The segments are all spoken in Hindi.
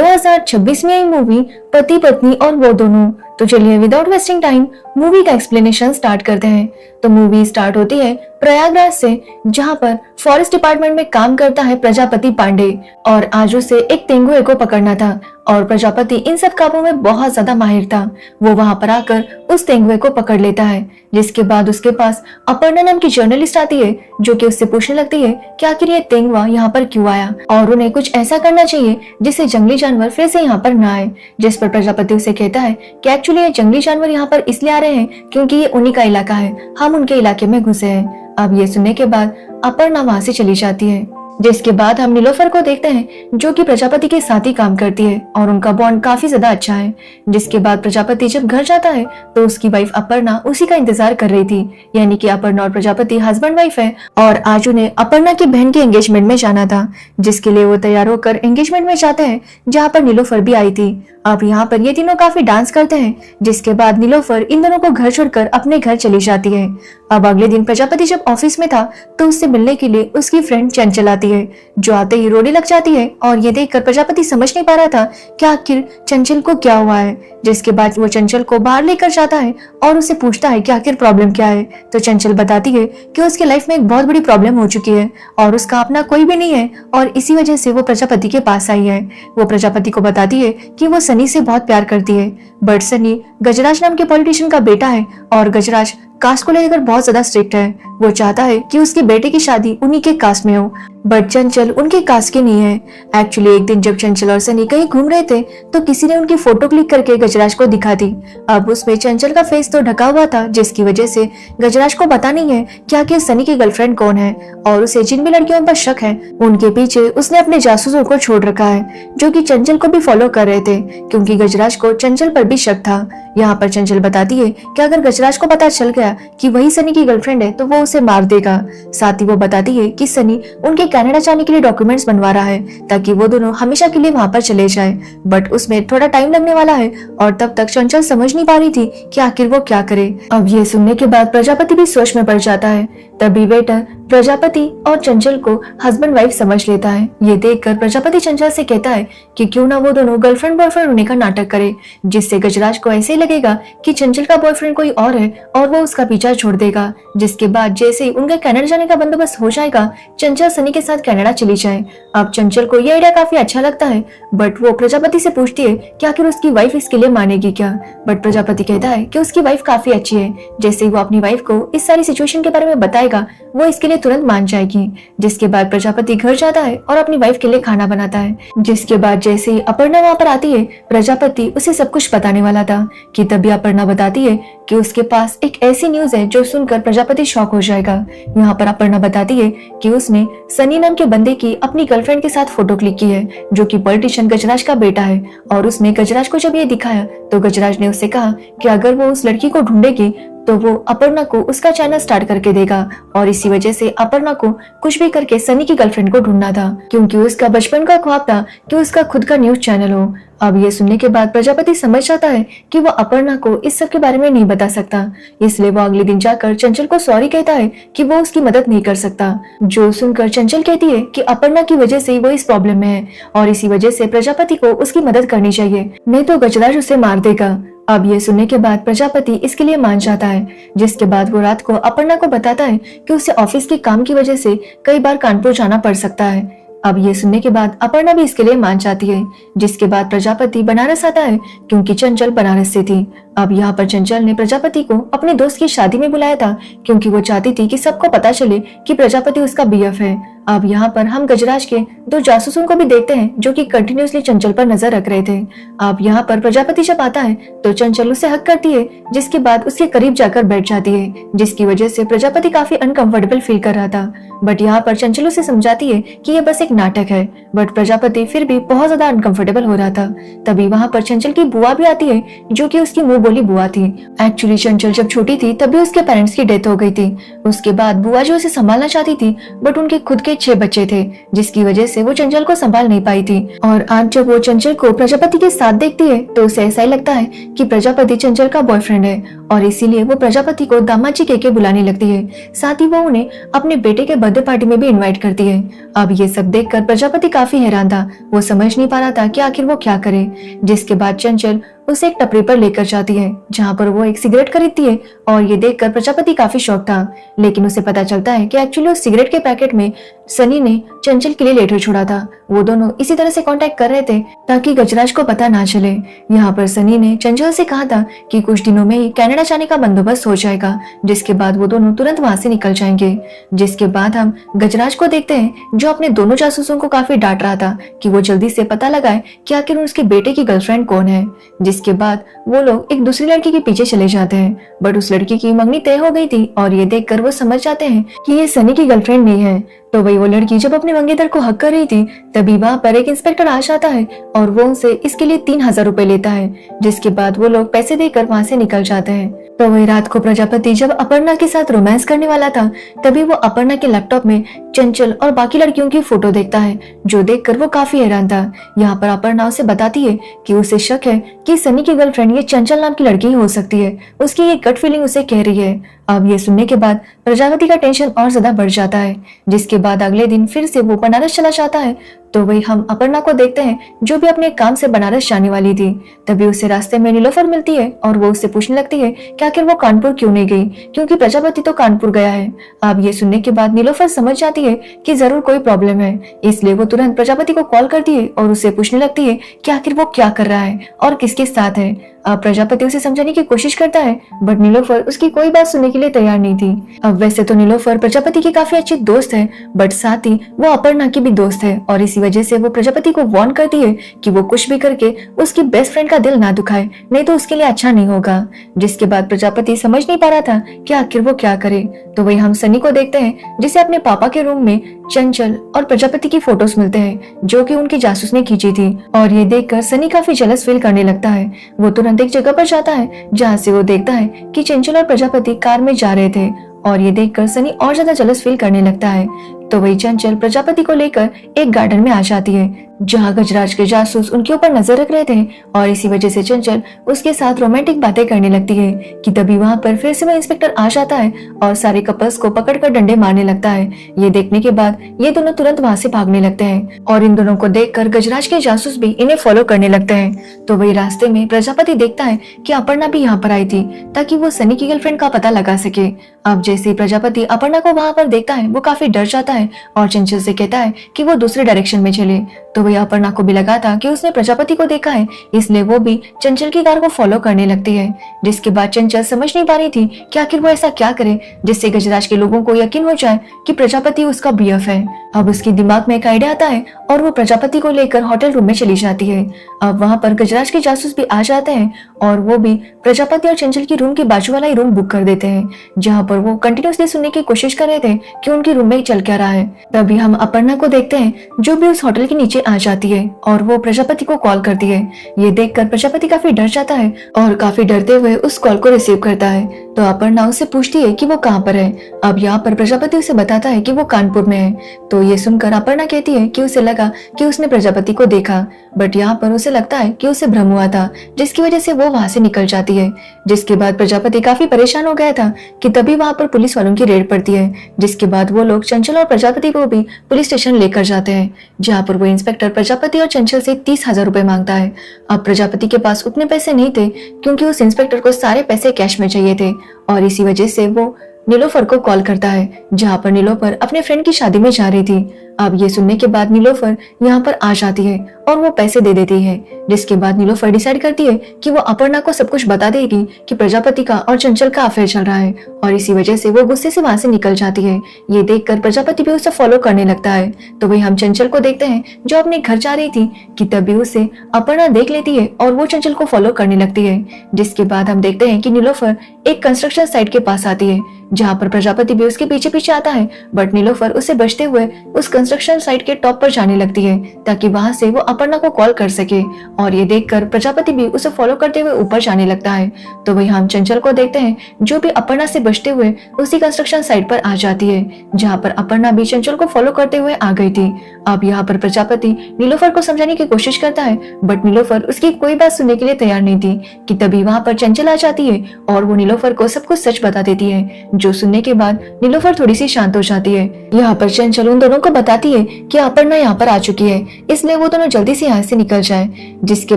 2026 में आई मूवी पति पत्नी और वो दोनों। तो चलिए विदाउट वेस्टिंग टाइम मूवी का एक्सप्लेनेशन स्टार्ट करते हैं। तो मूवी स्टार्ट होती है प्रयागराज से, जहां पर फॉरेस्ट डिपार्टमेंट में काम करता है प्रजापति पांडे और आज उसे एक तेंदुए को पकड़ना था और प्रजापति इन सब कामों में बहुत ज्यादा माहिर था। वो वहां पर आकर उस तेंदुए को पकड़ लेता है, जिसके बाद उसके पास अपर्णा नाम की जर्नलिस्ट आती है जो कि उससे पूछने लगती है कि आखिर ये तेंदुआ यहाँ पर क्यों आया और उन्हें कुछ ऐसा करना चाहिए जिससे जंगली जानवर फिर से यहाँ पर न आए। जिस पर प्रजापति उसे कहता है कि एक्चुअली ये जंगली जानवर यहाँ पर इसलिए आ रहे हैं क्योंकि ये उन्हीं का इलाका है, हम उनके इलाके में घुसे हैं। अब ये सुनने के बाद अपर्णा वहां से चली जाती है, जिसके बाद हम नीलोफर को देखते हैं जो कि प्रजापति के साथ ही काम करती है और उनका बॉन्ड काफी ज्यादा अच्छा है। जिसके बाद प्रजापति जब घर जाता है तो उसकी वाइफ अपर्णा उसी का इंतजार कर रही थी, यानी कि अपर्णा और प्रजापति हस्बैंड वाइफ है और आज उन्हें अपर्णा की बहन के एंगेजमेंट में जाना था, जिसके लिए वो तैयार होकर एंगेजमेंट में जाते हैं जहाँ पर नीलोफर भी आई थी। अब यहाँ पर ये तीनों काफी डांस करते हैं, जिसके बाद नीलोफर इन दोनों को घर छोड़कर अपने घर चली जाती है। अब अगले दिन प्रजापति जब ऑफिस में था तो उससे मिलने के लिए उसकी फ्रेंड चंचल आती है, जो आते ही रोने लग जाती है और ये देखकर प्रजापति समझ नहीं पा रहा था कि आखिर चंचल को क्या हुआ है। जिसके बाद वो चंचल को बाहर लेकर जाता है और उससे पूछता है कि आखिर प्रॉब्लम क्या है। तो चंचल बताती है कि उसके लाइफ में एक बहुत बड़ी प्रॉब्लम हो चुकी है और उसका अपना कोई भी नहीं है और इसी वजह से वो प्रजापति के पास आई है। वो प्रजापति को बताती है कि वो सनी से बहुत प्यार करती है, बट सनी गजराज नाम के पॉलिटिशियन का बेटा है और गजराज कास्ट को लेकर बहुत ज्यादा स्ट्रिक्ट है। वो चाहता है कि उसके बेटे की शादी उन्हीं के कास्ट में हो, बट चंचल उनके कास्ट की नहीं है। एक्चुअली एक दिन जब चंचल और सनी कहीं घूम रहे थे तो किसी ने उनकी फोटो क्लिक करके गजराज को दिखा दी। अब उसमें चंचल का फेस तो ढका हुआ था, जिसकी वजह से गजराज को पता नहीं है कि आखिर सनी की गर्लफ्रेंड कौन है और उसे जिन भी लड़कियों पर शक है उनके पीछे उसने अपने जासूसों को छोड़ रखा है, जो कि चंचल को भी फॉलो कर रहे थे क्योंकि गजराज को चंचल पर भी शक था। यहाँ पर चंचल बताती है कि अगर गजराज को पता चल गया कि वही सनी की गर्लफ्रेंड है तो वो उसे मार देगा। साथ ही वो बताती है कि सनी उनके कनाडा जाने के लिए डॉक्यूमेंट्स बनवा रहा है ताकि वो दोनों हमेशा के लिए वहां पर चले जाएं, बट उसमें थोड़ा टाइम लगने वाला है और तब तक चंचल समझ नहीं पा रही थी कि आखिर वो क्या करे। अब ये सुनने के बाद प्रजापति भी सोच में पड़ जाता है। तभी वेटर प्रजापति और चंचल को हस्बैंड वाइफ समझ लेता है। ये देखकर प्रजापति चंचल से कहता है कि क्यों ना वो दोनों गर्लफ्रेंड बॉयफ्रेंड होने का नाटक करे, जिससे गजराज को ऐसे ही लगेगा कि चंचल का बॉयफ्रेंड कोई और है और वो उसका पीछा छोड़ देगा। जिसके बाद जैसे ही उनका कनाडा जाने का बंदोबस्त हो जाएगा, चंचल सनी के साथ कनाडा चली जाए। अब चंचल को ये आइडिया काफी अच्छा लगता है, बट वो प्रजापति से पूछती है कि आखिर उसकी वाइफ इसके लिए मानेगी क्या। बट प्रजापति कहता है कि उसकी वाइफ काफी अच्छी है, जैसे ही वो अपनी वाइफ को इस सारी सिचुएशन के बारे में बताएगा वो इसके लिए तुरंत मान जाएगी। जिसके बाद प्रजापति घर जाता है और अपनी वाइफ के लिए खाना बनाता है। जिसके बाद जैसे ही अपर्णा वहां पर आती है, प्रजापति उसे सब कुछ बताने वाला था कि तभी अपर्णा बताती है कि उसके पास एक ऐसी न्यूज है जो सुनकर प्रजापति शॉक हो जाएगा। यहाँ पर अपर्णा बताती है कि उसने सनी नाम के बंदे की अपनी गर्लफ्रेंड के साथ फोटो क्लिक की है, जो कि पॉलिटिशियन गजराज का बेटा है और उसने गजराज को जब ये दिखाया तो गजराज ने उससे कहा कि अगर वो उस लड़की को ढूंढेगी तो वो अपर्णा को उसका चैनल स्टार्ट करके देगा और इसी वजह से अपर्णा को कुछ भी करके सनी की गर्लफ्रेंड को ढूंढना था, क्योंकि उसका बचपन का ख्वाब था कि उसका खुद का न्यूज चैनल हो। अब ये सुनने के बाद प्रजापति समझ जाता है कि वो अपर्णा को इस सब के बारे में नहीं बता सकता, इसलिए वो अगले दिन जाकर चंचल को सॉरी कहता है कि वो उसकी मदद नहीं कर सकता। जो सुनकर चंचल कहती है कि अपर्णा की वजह से वो इस प्रॉब्लम में है और इसी वजह से प्रजापति को उसकी मदद करनी चाहिए, नहीं तो गजराज उसे मार देगा। अब ये सुनने के बाद प्रजापति इसके लिए मान जाता है। जिसके बाद वो रात को अपर्णा को बताता है कि उसे ऑफिस के काम की वजह से कई बार कानपुर जाना पड़ सकता है। अब ये सुनने के बाद अपर्णा भी इसके लिए मान जाती है। जिसके बाद प्रजापति बनारस आता है क्योंकि चंचल बनारस से थी। अब यहाँ पर चंचल ने प्रजापति को अपने दोस्त की शादी में बुलाया था क्योंकि वो चाहती थी कि सबको पता चले कि प्रजापति उसका बीएफ है। अब यहाँ पर हम गजराज के दो जासूसों को भी देखते हैं जो कि कंटिन्यूअसली चंचल पर नजर रख रहे थे। अब यहाँ पर प्रजापति जब आता है तो चंचल उसे हक करती है, जिसके बाद उसके करीब जाकर बैठ जाती है, जिसकी वजह से प्रजापति काफी अनकंफर्टेबल फील कर रहा था। बट यहाँ पर चंचल उसे समझाती है कि ये बस एक नाटक है, बट प्रजापति फिर भी बहुत ज्यादा अनकंफर्टेबल हो रहा था। तभी वहाँ पर चंचल की बुआ भी आती है जो कि उसकी मुंह बोली बुआ थी। एक्चुअली चंचल जब छोटी थी तभी उसके पेरेंट्स की डेथ हो गई थी। उसके बाद बुआ जो उसे संभालना चाहती थी, बट उनके खुद के 6 बच्चे थे, जिसकी वजह से वो चंचल को संभाल नहीं पाई थी। और आज जब वो चंचल को प्रजापति के साथ देखती है तो उसे ऐसा ही लगता है कि प्रजापति चंचल का बॉयफ्रेंड है, और इसीलिए वो प्रजापति को दामाद जी कह के बुलाने लगती है। साथ ही वो उन्हें अपने बेटे के बर्थडे पार्टी में भी इनवाइट करती है। अब ये सब देखकर प्रजापति काफी हैरान था। वो समझ नहीं पा रहा था कि आखिर वो क्या करे। जिसके बाद चंचल उसे एक टपरी पर लेकर जाती है, जहाँ पर वो एक सिगरेट खरीदती है, और ये देखकर प्रजापति काफी शॉक था। लेकिन उसे पता चलता है कि एक्चुअली उस सिगरेट के पैकेट में सनी ने चंचल के लिए लेटर छोड़ा था। वो दोनों इसी तरह से कांटेक्ट कर रहे थे ताकि गजराज को पता ना चले। यहाँ पर सनी ने चंचल से कहा था कि कुछ दिनों में ही कनाडा जाने का बंदोबस्त हो जाएगा, जिसके बाद वो दोनों तुरंत वहां से निकल जाएंगे। जिसके बाद हम गजराज को देखते हैं, जो अपने दोनों जासूसों को काफी डांट रहा था कि वो जल्दी से पता लगाए कि आखिर उसके बेटे की गर्लफ्रेंड कौन है। जिसके बाद वो लोग एक दूसरी लड़की के पीछे चले जाते हैं, बट उस लड़की की मंगनी तय हो गई थी, और ये देखकर वो समझ जाते हैं कि ये सनी की गर्लफ्रेंड नहीं है। तो वही वो लड़की जब अपने मंगेतर को हक कर रही थी, तभी वहां पर एक इंस्पेक्टर आ जाता है और वो उनसे इसके लिए 3000 रुपए लेता है। जिसके बाद वो लोग पैसे देकर वहां से निकल जाते हैं। तो वही रात को प्रजापति जब अपर्णा के साथ रोमांस करने वाला था, तभी वो अपर्णा के लैपटॉप में चंचल और बाकी लड़कियों की फोटो देखता है, जो देखकर वो काफी हैरान था। यहाँ पर अपर्णा उसे बताती है कि उसे शक है कि सनी की गर्लफ्रेंड ये चंचल नाम की लड़की ही हो सकती है। उसकी ये गट फीलिंग उसे कह रही है। अब ये सुनने के बाद प्रजापति का टेंशन और ज्यादा बढ़ जाता है। जिसके बाद अगले दिन फिर से वो बनारस चला जाता है। तो वही हम अपर्णा को देखते हैं, जो भी अपने काम से बनारस जाने वाली थी। तभी उसे रास्ते में नीलोफर मिलती है और वो उससे पूछने लगती है कि आखिर वो कानपुर क्यों नहीं गई, क्योंकि प्रजापति तो कानपुर गया है। अब ये सुनने के बाद नीलोफर समझ जाती है कि जरूर कोई प्रॉब्लम है, इसलिए वो तुरंत प्रजापति को कॉल करती है और उससे पूछने लगती है कि आखिर वो क्या कर रहा है और किसके साथ है। अब प्रजापति उसे समझाने की कोशिश करता है, बट नीलोफर उसकी कोई बात सुनने के लिए तैयार नहीं थी। अब वैसे तो नीलोफर प्रजापति की काफी अच्छी दोस्त है, बट साथ ही वो अपर्णा की भी दोस्त है, और इसी वजह से वो प्रजापति को वार्न करती है कि वो कुछ भी करके उसकी बेस्ट फ्रेंड का दिल ना दुखाए, नहीं तो उसके लिए अच्छा नहीं होगा। जिसके बाद प्रजापति समझ नहीं पा रहा था कि आखिर वो क्या करे। तो वही हम सनी को देखते हैं, जिसे अपने पापा के रूम में चंचल और प्रजापति की फोटोज मिलते हैं, जो कि उनकी जासूस ने खींची थी। और ये देखकर सनी काफी जेलस फील करने लगता है। वो तुरंत एक जगह पर जाता है, जहाँ से वो देखता है कि चंचल और प्रजापति कार में जा रहे थे, और ये देखकर सनी और ज्यादा जेलस फील करने लगता है। तो वही चंचल प्रजापति को लेकर एक गार्डन में आ जाती है, जहाँ गजराज के जासूस उनके ऊपर नजर रख रहे थे, और इसी वजह से चंचल उसके साथ रोमांटिक बातें करने लगती है कि तभी वहां पर फिर से वो इंस्पेक्टर आ जाता है और सारे कपल्स को पकड़कर डंडे मारने लगता है। ये देखने के बाद ये दोनों तुरंत वहां से भागने लगते हैं, और इन दोनों को देखकर गजराज के जासूस भी इन्हें फॉलो करने लगते हैं। तो वही रास्ते में प्रजापति देखता है कि अपर्णा भी यहाँ पर आई थी, ताकि वो सनी की गर्लफ्रेंड का पता लगा सके। अब जैसे ही प्रजापति अपर्णा को वहां पर देखता है, वो काफी डर जाता है और चंचल से कहता है कि वो दूसरे डायरेक्शन में चले। तो वही अपर्णा को भी लगा था कि उसने प्रजापति को देखा है, इसलिए वो भी चंचल की कार को फॉलो करने लगती है। जिसके बाद चंचल समझ नहीं पा रही थी कि आखिर वो ऐसा क्या करे जिससे गजराज के लोगों को यकीन हो जाए कि प्रजापति उसका बीएफ है। अब उसके दिमाग में एक आइडिया आता है और वो प्रजापति को लेकर होटल रूम में चली जाती है। अब वहां पर गजराज के जासूस भी आ जाते हैं, और वो भी प्रजापति और चंचल की रूम के बाजू वाला ही रूम बुक कर देते हैं, जहाँ पर वो कंटिन्यूसली सुनने की कोशिश कर रहे थे कि उनके रूम में चल क्या रहा है। तभी हम अपर्णा को देखते हैं, जो भी उस होटल के नीचे आ जाती है, और वो प्रजापति को कॉल करती है। ये देखकर प्रजापति काफी डर जाता है और काफी डरते हुए उस कॉल को रिसीव करता है। तो अपर्णा उससे पूछती है कि वो कहाँ पर है। अब यहाँ पर प्रजापति उसे बताता है कि वो कानपुर में है। तो ये सुनकर अपर्णा कहती है कि उसे लगा कि उसने प्रजापति को देखा, बट यहाँ पर उसे लगता है कि उसे भ्रम हुआ था, जिसकी वजह से वो वहां से निकल जाती है। जिसके बाद प्रजापति काफी परेशान हो गया था कि तभी वहां पर पुलिस वालों की रेड पड़ती है। जिसके बाद वो लोग चंचल और प्रजापति को भी पुलिस स्टेशन लेकर जाते हैं, जहाँ पर वो इंस्पेक्टर प्रजापति और चंचल से 30,000 रुपए मांगता है। अब प्रजापति के पास उतने पैसे नहीं थे, क्योंकि उस इंस्पेक्टर को सारे पैसे कैश में चाहिए थे, और इसी वजह से वो नीलोफर को कॉल करता है, जहाँ पर नीलोफर अपने फ्रेंड की शादी में जा रही थी। अब ये सुनने के बाद नीलोफर यहाँ पर आ जाती है और वो पैसे दे देती है। जिसके बाद नीलोफर डिसाइड करती है कि वो अपर्णा को सब कुछ बता देगी कि प्रजापति का और चंचल का अफेयर चल रहा है, और इसी वजह से वो गुस्से से वहां से निकल जाती है। ये देखकर प्रजापति भी उसे फॉलो करने लगता है। तो वही हम चंचल को देखते हैं, जो अपने घर जा रही थी कि तभी उसे अपर्णा देख लेती है और वो चंचल को फॉलो करने लगती है। जिसके बाद हम देखते हैं कि नीलोफर एक कंस्ट्रक्शन साइट के पास आती है, जहाँ पर प्रजापति भी उसके पीछे पीछे आता है, बट नीलोफर उसे बचते हुए उस कंस्ट्रक्शन साइट के टॉप पर जाने लगती है ताकि वहां से वो अपर्णा को कॉल कर सके। और ये देखकर प्रजापति भी उसे फॉलो करते हुए ऊपर जाने लगता है। तो वही हम चंचल को देखते हैं जो भी अपर्णा से बचते हुए उसी कंस्ट्रक्शन साइट पर आ जाती है जहाँ पर अपर्णा भी चंचल को फॉलो करते हुए आ गई थी। अब यहाँ पर प्रजापति नीलोफर को समझाने की कोशिश करता है बट नीलोफर उसकी कोई बात सुनने के लिए तैयार नहीं थी कि तभी वहाँ पर चंचल आ जाती है और वो नीलोफर को सब कुछ सच बता देती है, जो सुनने के बाद नीलोफर थोड़ी सी शांत हो जाती है। यहाँ पर चंचल उन दोनों को बताती है कि अपर्णा यहाँ पर आ चुकी है, इसलिए वो दोनों जल्दी से यहाँ से निकल जाए। जिसके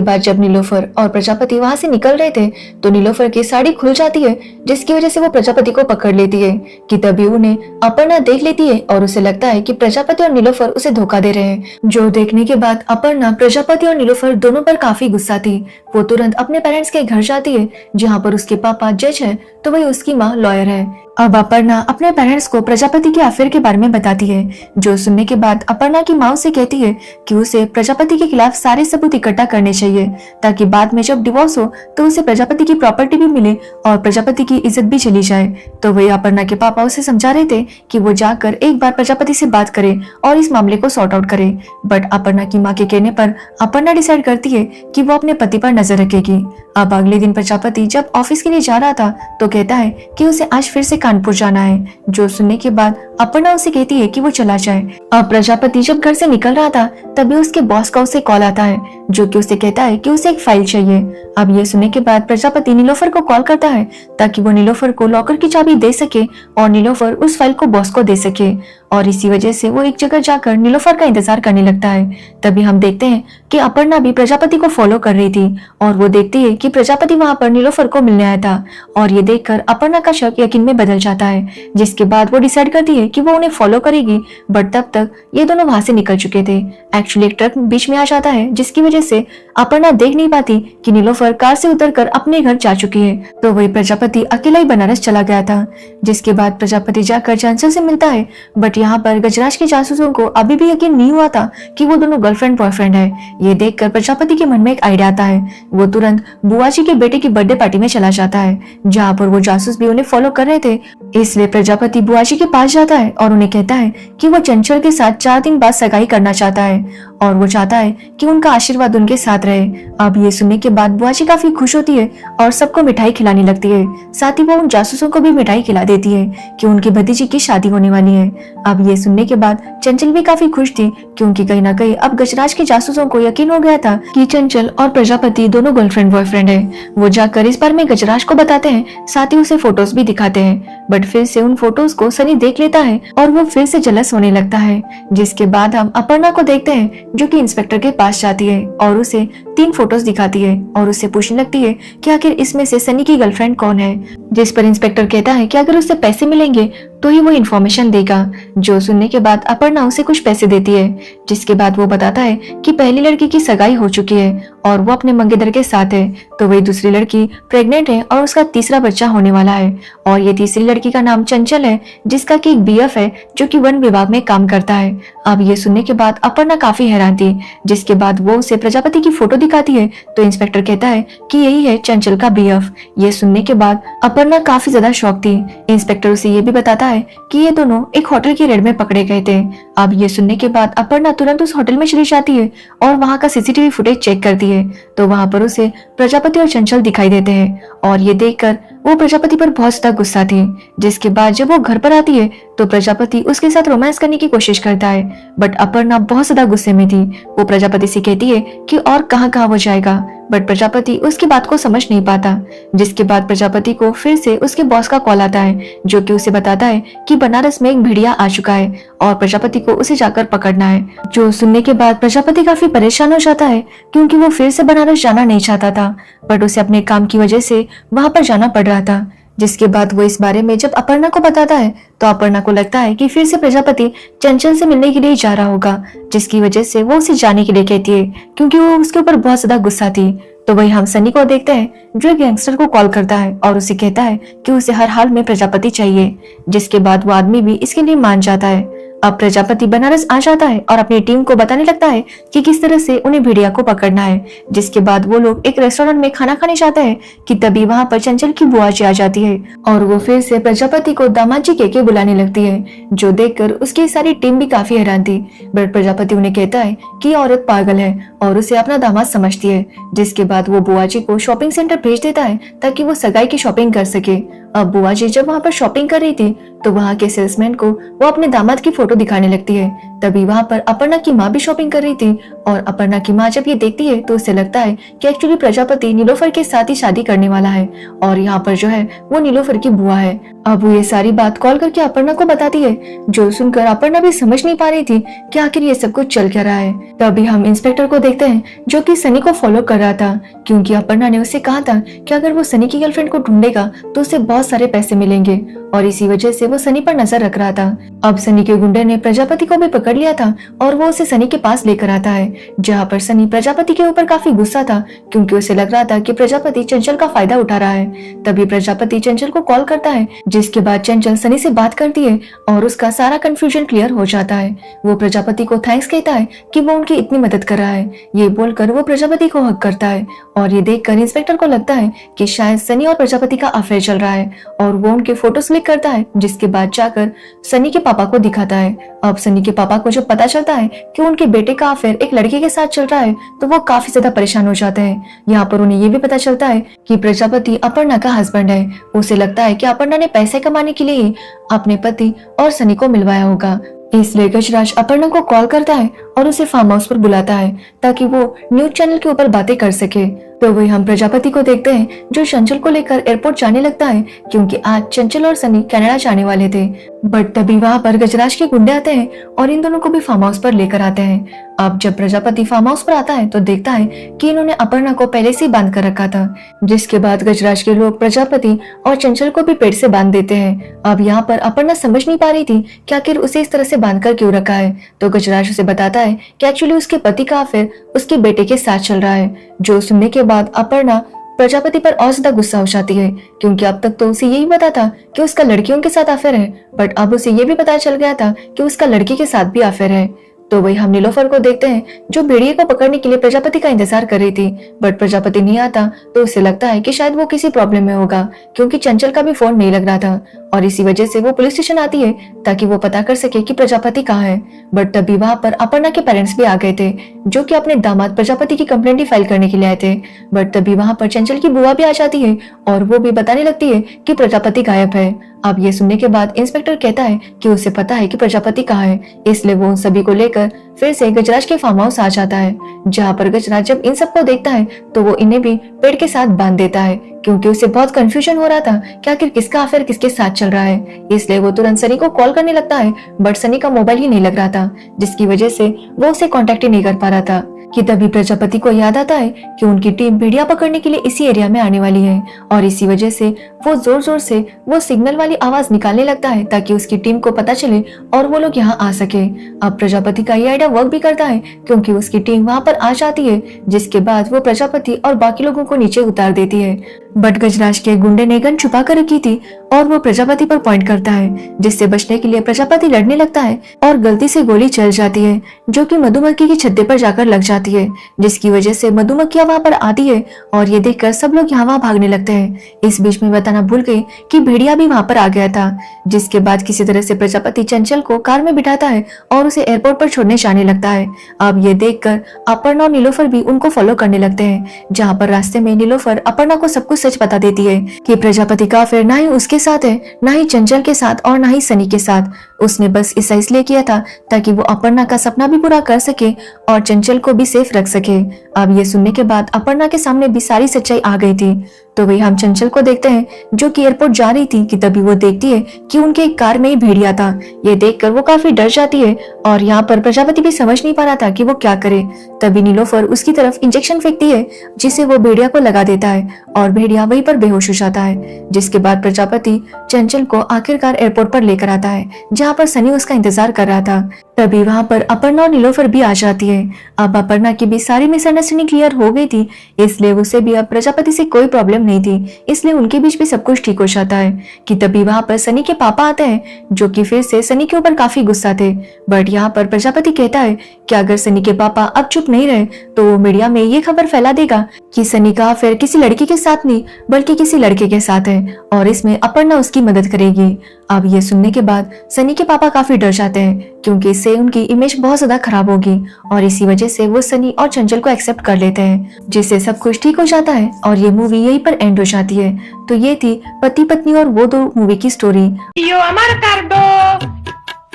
बाद जब नीलोफर और प्रजापति वहाँ से निकल रहे थे तो नीलोफर की साड़ी खुल जाती है जिसकी वजह से वो प्रजापति को पकड़ लेती है कि तभी उन्हें अपर्णा देख लेती है और उसे लगता है कि प्रजापति और नीलोफर उसे धोखा दे रहे हैं, जो देखने के बाद अपर्णा, प्रजापति और नीलोफर दोनों पर काफी गुस्सा थी। वो तुरंत अपने पेरेंट्स के घर जाती है जहाँ पर उसके पापा जज है तो वही उसकी माँ लॉयर है। अब अपर्णा अपने पेरेंट्स को प्रजापति के अफेयर के बारे में बताती है, जो सुनने के बाद अपर्णा की माँ उसे कहती है कि उसे प्रजापति के खिलाफ सारे सबूत इकट्ठा करने चाहिए ताकि बाद में जब डिवोर्स हो तो उसे प्रजापति की प्रॉपर्टी भी मिले और प्रजापति की इज्जत भी चली जाए। तो वही अपर्णा के पापा उसे समझा रहे थे कि वो जाकर एक बार प्रजापति से बात करे और इस मामले को सॉर्ट आउट करे। बट अपर्णा की माँ के कहने पर अपर्णा डिसाइड करती है कि वो अपने पति पर नजर रखेगी। अब अगले दिन प्रजापति जब ऑफिस के लिए जा रहा था तो कहता है कि उसे आज फिर से कानपुर जाना है, जो सुनने के बाद अपर्णा उसे कहती है कि वो चला जाए। अब प्रजापति जब घर से निकल रहा था तभी उसके बॉस का उसे कॉल आता है जो कि उसे कहता है कि उसे एक फाइल चाहिए। अब ये सुनने के बाद प्रजापति नीलोफर को कॉल करता है ताकि वो नीलोफर को लॉकर की चाबी दे सके और नीलोफर उस फाइल को बॉस को दे सके, और इसी वजह से वो एक जगह जाकर नीलोफर का इंतजार करने लगता है। तभी हम देखते हैं कि अपर्णा भी प्रजापति को फॉलो कर रही थी और वो देखती है कि प्रजापति वहां पर नीलोफर को मिलने आया था, और ये देखकर अपर्णा का शक यकीन में बदल जाता है। जिसके बाद वो डिसाइड करती है कि वो उन्हें फॉलो करेगी, बट तब तक ये दोनों वहां से निकल चुके थे। एक्चुअली एक ट्रक बीच में आ जाता है जिसकी वजह से अपर्णा देख नहीं पाती कि नीलोफर कार से उतरकर अपने घर जा चुकी है। तो वही प्रजापति अकेला ही बनारस चला गया था। जिसके बाद प्रजापति जाकर चंचल से मिलता है, बट यहाँ पर गजराज के जासूसों को अभी भी यकीन नहीं हुआ था कि वो दोनों गर्लफ्रेंड बॉयफ्रेंड है। ये देखकर प्रजापति के मन में एक आइडिया आता है। वो तुरंत बुआ जी के बेटे की बर्थडे पार्टी में चला जाता है जहाँ पर वो जासूस भी उन्हें फॉलो कर रहे थे। इसलिए प्रजापति बुआ जी के पास जाता है और उन्हें कहता है कि वो चंचल के साथ 4 दिन बाद सगाई करना चाहता है और वो चाहता है कि उनका आशीर्वाद उनके साथ रहे। अब ये सुनने के बाद बुआ जी काफी खुश होती है और सबको मिठाई खिलाने लगती है। साथ ही वो उन जासूसों को भी मिठाई खिला देती है कि उनकी भतीजी की शादी होने वाली है। अब ये सुनने के बाद चंचल भी काफी खुश थी क्योंकि कहीं ना कहीं अब गजराज के जासूसों को यकीन हो गया था कि चंचल और प्रजापति दोनों गर्लफ्रेंड बॉयफ्रेंड है। वो जाकर इस बार में गजराज को बताते हैं, साथ ही उसे फोटोज भी दिखाते हैं, बट फिर से उन फोटोज को सनी देख लेता है और वो फिर से जलस होने लगता है। जिसके बाद हम अपर्णा को देखते हैं जो कि इंस्पेक्टर के पास जाती है और उसे 3 फोटोज दिखाती है और उससे पूछने लगती है कि आखिर इसमें से सनी की गर्लफ्रेंड कौन है। जिस पर इंस्पेक्टर कहता है कि अगर उससे पैसे मिलेंगे तो ही वो इन्फॉर्मेशन देगा, जो सुनने के बाद अपर्णा उसे कुछ पैसे देती है। जिसके बाद वो बताता है कि पहली लड़की की सगाई हो चुकी है और वो अपने मंगेतर के साथ है, तो वही दूसरी लड़की प्रेग्नेंट है और उसका तीसरा बच्चा होने वाला है। और ये तीसरी लड़की का नाम चंचल है जिसका कि एक बीएफ है जो कि वन विभाग में काम करता है। अब ये सुनने के बाद अपर्णा काफी हैरान थी। जिसके बाद वो उसे प्रजापति की फोटो दिखाती है तो इंस्पेक्टर कहता है कि यही है चंचल का बीएफ। ये सुनने के बाद अपर्णा काफी ज्यादा शॉक थी। इंस्पेक्टर उसे ये भी बताता है कि ये दोनों एक होटल की रेड में पकड़े गए थे। अब ये सुनने के बाद अपर्णा तुरंत उस होटल में चली जाती है और वहां का सीसीटीवी फुटेज चेक करती है, तो वहां पर उसे प्रजापति और चंचल दिखाई देते हैं और ये देखकर वो प्रजापति पर बहुत ज्यादा गुस्सा थी। जिसके बाद जब वो घर पर आती है तो प्रजापति उसके साथ रोमांस करने की कोशिश करता है, बट अपर्णा बहुत ज्यादा गुस्से में थी। वो प्रजापति से कहती है कि और कहाँ कहाँ वो जाएगा, बट प्रजापति उसकी बात को समझ नहीं पाता। जिसके बाद प्रजापति को फिर से उसके बॉस का कॉल आता है जो कि उसे बताता है कि बनारस में एक भेड़िया आ चुका है और प्रजापति को उसे जाकर पकड़ना है। जो सुनने के बाद प्रजापति काफी परेशान हो जाता है क्योंकि वो फिर से बनारस जाना नहीं चाहता था, बट उसे अपने काम की वजह से वहां पर जाना पड़ रहा था। जिसके बाद वो इस बारे में जब अपर्णा को बताता है तो अपर्णा को लगता है कि फिर से प्रजापति चंचल से मिलने के लिए जा रहा होगा, जिसकी वजह से वो उसे जाने के लिए कहती है क्योंकि वो उसके ऊपर बहुत ज्यादा गुस्सा थी। तो वही हम सनी को देखते हैं जो एक गैंगस्टर को कॉल करता है और उसे कहता है कि उसे हर हाल में प्रजापति चाहिए। जिसके बाद वो आदमी भी इसके लिए मान जाता है। अब प्रजापति बनारस आ जाता है और अपनी टीम को बताने लगता है कि किस तरह से उन्हें भेड़िया को पकड़ना है। जिसके बाद वो लोग एक रेस्टोरेंट में खाना खाने जाते हैं कि तभी वहाँ पर चंचल की बुआ जी आ जाती है और वो फिर से प्रजापति को दामाद जी कह के बुलाने लगती है, जो देखकर उसकी सारी टीम भी काफी हैरान थी। बट प्रजापति उन्हें कहता है कि ये औरत पागल है और उसे अपना दामाद समझती है। जिसके बाद वो बुआ जी को शॉपिंग सेंटर भेज देता है ताकि वो सगाई की शॉपिंग कर सके। अब बुआ जी जब वहाँ पर शॉपिंग कर रही थी तो वहाँ के सेल्समैन को वो अपने दामाद की फोटो दिखाने लगती है। तभी वहाँ पर अपर्णा की माँ भी शॉपिंग कर रही थी और अपर्णा की माँ जब ये देखती है तो उसे लगता है कि एक्चुअली प्रजापति नीलोफर के साथ ही शादी करने वाला है और यहाँ पर जो है वो नीलोफर की बुआ है। अब वो ये सारी बात कॉल करके अपर्णा को बताती है, जो सुनकर अपर्णा भी समझ नहीं पा रही थी कि आखिर ये सब कुछ चल क्या रहा है। तभी हम इंस्पेक्टर को देखते हैं जो कि सनी को फॉलो कर रहा था, क्योंकि अपर्णा ने उससे कहा था कि अगर वो सनी की गर्लफ्रेंड को ढूंढेगा तो उसे बहुत सारे पैसे मिलेंगे और इसी वजह से वो सनी पर नजर रख रहा था। अब सनी के गुंडे ने प्रजापति को भी पकड़ लिया था और वो उसे सनी के पास लेकर आता है, जहाँ पर सनी प्रजापति के ऊपर काफी गुस्सा था क्योंकि उसे लग रहा था कि प्रजापति चंचल का फायदा उठा रहा है। तभी प्रजापति चंचल को कॉल करता है, जिसके बाद चंचल सनी से बात करती है और उसका सारा कंफ्यूजन क्लियर हो जाता है। वो प्रजापति को थैंक्स कहता है कि वो उनकी इतनी मदद कर रहा है। ये बोलकर वो प्रजापति को हक करता है और ये देखकर इंस्पेक्टर को लगता है कि शायद सनी और प्रजापति का अफेयर चल रहा है और वो उनके फोटोज क्लिक करता है, जिसके बाद जाकर सनी के पापा को दिखाता है। अब सनी के पापा को जब पता चलता है कि उनके बेटे का अफेयर एक लड़के के साथ चल रहा है तो वो काफी ज्यादा परेशान हो जाते हैं। यहाँ पर उन्हें ये भी पता चलता है कि प्रजापति अपर्णा का हस्बैंड है। उसे लगता है कि अपर्णा ने पैसे कमाने के लिए ही अपने पति और सनी को मिलवाया होगा, इसलिए गजराज अपर्णा को कॉल करता है और उसे फार्म हाउस पर बुलाता है ताकि वो न्यूज चैनल के ऊपर बातें कर सके। तो वही हम प्रजापति को देखते हैं जो चंचल को लेकर एयरपोर्ट जाने लगता है, क्योंकि आज चंचल और सनी कनाडा जाने वाले थे। बट तभी वहां पर गजराज के गुंडे आते हैं और इन दोनों को भी फार्म हाउस पर लेकर आते हैं। अब जब प्रजापति फार्म हाउस पर आता है तो देखता है कि इन्होंने अपर्णा को पहले से बांध कर रखा था, जिसके बाद गजराज के लोग प्रजापति और चंचल को भी पेट से बांध देते हैं। अब यहाँ पर अपर्णा समझ नहीं पा रही थी कि आखिर उसे इस तरह से बांध कर क्यों रखा है, तो गजराज उसे बताता है कि एक्चुअली उसके पति का अफेयर उसके बेटे के साथ चल रहा है। जो सुनने के बाद अपर्णा प्रजापति पर और ज्यादा गुस्सा हो जाती है, क्योंकि अब तक तो उसे यही पता था कि उसका लड़कियों के साथ अफेयर है, बट अब उसे ये भी पता चल गया था कि उसका लड़की के साथ भी अफेयर है। तो वही हम नीलोफर को देखते हैं जो भेड़िए को पकड़ने के लिए प्रजापति का इंतजार कर रही थी, बट प्रजापति नहीं आता तो उसे लगता है कि शायद वो किसी प्रॉब्लम में होगा, क्योंकि चंचल का भी फोन नहीं लग रहा था और इसी वजह से वो पुलिस स्टेशन आती है ताकि वो पता कर सके कि प्रजापति कहाँ है। बट तभी वहां पर अपर्णा के पेरेंट्स भी आ गए थे, जो कि अपने दामाद प्रजापति की कंप्लेंट ही फाइल करने के लिए आए थे। बट तभी वहां पर चंचल की बुआ भी आ जाती है और वो भी बताने लगती है कि प्रजापति गायब है। अब ये सुनने के बाद इंस्पेक्टर कहता है कि उसे पता है कि प्रजापति कहाँ है, इसलिए वो उन सभी को लेकर फिर से गजराज के फार्म हाउस आ जाता है, जहाँ पर गजराज जब इन सबको देखता है तो वो इन्हें भी पेड़ के साथ बांध देता है, क्योंकि उसे बहुत कंफ्यूजन हो रहा था कि आखिर किसका अफेयर किसके साथ चल रहा है। इसलिए वो तुरंत सनी को कॉल करने लगता है, बट सनी का मोबाइल ही नहीं लग रहा था, जिसकी वजह से वो उसे कांटेक्ट ही नहीं कर पा रहा था। कि तभी प्रजापति को याद आता है कि उनकी टीम भेड़िया पकड़ने के लिए इसी एरिया में आने वाली है और इसी वजह से वो जोर जोर से वो सिग्नल वाली आवाज निकालने लगता है ताकि उसकी टीम को पता चले और वो लोग यहाँ आ सके। अब प्रजापति का ये आइडिया वर्क भी करता है, क्योंकि उसकी टीम वहां पर आ जाती है, जिसके बाद वो प्रजापति और बाकी लोगों को नीचे उतार देती है। बट गजराज के गुंडे ने गन छुपा कर रखी थी और वो प्रजापति पर पॉइंट करता है, जिससे बचने के लिए प्रजापति लड़ने लगता है और गलती से गोली चल जाती है, जो कि मधुमक्खी की छत्ते पर जाकर लग जाती है, जिसकी वजह से मधुमक्खियां वहां पर आती है और ये देखकर सब लोग यहाँ वहां भागने लगते हैं। इस बीच में बताना भूल गए कि भेड़िया भी वहां पर आ गया था, जिसके बाद किसी तरह से प्रजापति चंचल को कार में बिठाता है और उसे एयरपोर्ट पर छोड़ने जाने लगता है। अब ये देखकर अपर्णा और नीलोफर भी उनको फॉलो करने लगते हैं, जहाँ पर रास्ते में नीलोफर अपर्णा को सब कुछ सच बता देती है कि प्रजापति का अफेयर ना ही उसके साथ है, ना ही चंचल के साथ और ना ही सनी के साथ। उसने बस ऐसा इसलिए किया था ताकि वो अपर्णा का सपना भी पूरा कर सके और चंचल को भी सेफ रख सके। अब ये सुनने के बाद अपर्णा के सामने भी सारी सच्चाई आ गई थी। तो वही हम चंचल को देखते हैं जो कि एयरपोर्ट जा रही थी कि तभी वो देखती है कि उनके एक कार में ही भेड़िया था। ये देखकर वो काफी डर जाती है और यहाँ पर प्रजापति भी समझ नहीं पा रहा था कि वो क्या करे। तभी नीलोफर उसकी तरफ इंजेक्शन फेंकती है, जिसे वो भेड़िया को लगा देता है और भेड़िया वहीं पर बेहोश हो जाता है। जिसके बाद प्रजापति चंचल को आखिरकार एयरपोर्ट पर लेकर आता है, जहाँ पर सनी उसका इंतजार कर रहा था। तभी वहां पर अपर्णा और नीलोफर भी आ जाती है। अब अपर्णा की भी सारी मिसअंडरस्टैंडिंग क्लियर हो गई थी, इसलिए उसे भी अब प्रजापति से कोई प्रॉब्लम नहीं थी, इसलिए उनके बीच भी सब कुछ ठीक हो जाता है कि तभी वहां पर सनी के पापा आते हैं जो कि फिर से सनी के ऊपर काफी गुस्सा थे। बट यहाँ पर प्रजापति कहता है कि अगर सनी के पापा अब चुप नहीं रहे तो वो मीडिया में ये खबर फैला देगा कि सनी का अफेयर किसी लड़की के साथ नहीं बल्कि किसी लड़के के साथ है और इसमें अपर्णा उसकी मदद करेगी। अब ये सुनने के बाद सनी के पापा काफी डर जाते हैं क्योंकि इससे उनकी इमेज बहुत ज्यादा खराब होगी और इसी वजह से वो सनी और चंचल को एक्सेप्ट कर लेते हैं, जिससे सब कुछ ठीक हो जाता है और ये मूवी यहीं पर एंड हो जाती है। तो ये थी पति पत्नी और वो दो मूवी की स्टोरी। यो अमर कर दो,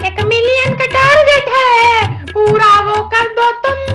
1 मिलियन का टारगेट है, पूरा वो कर दो तुम।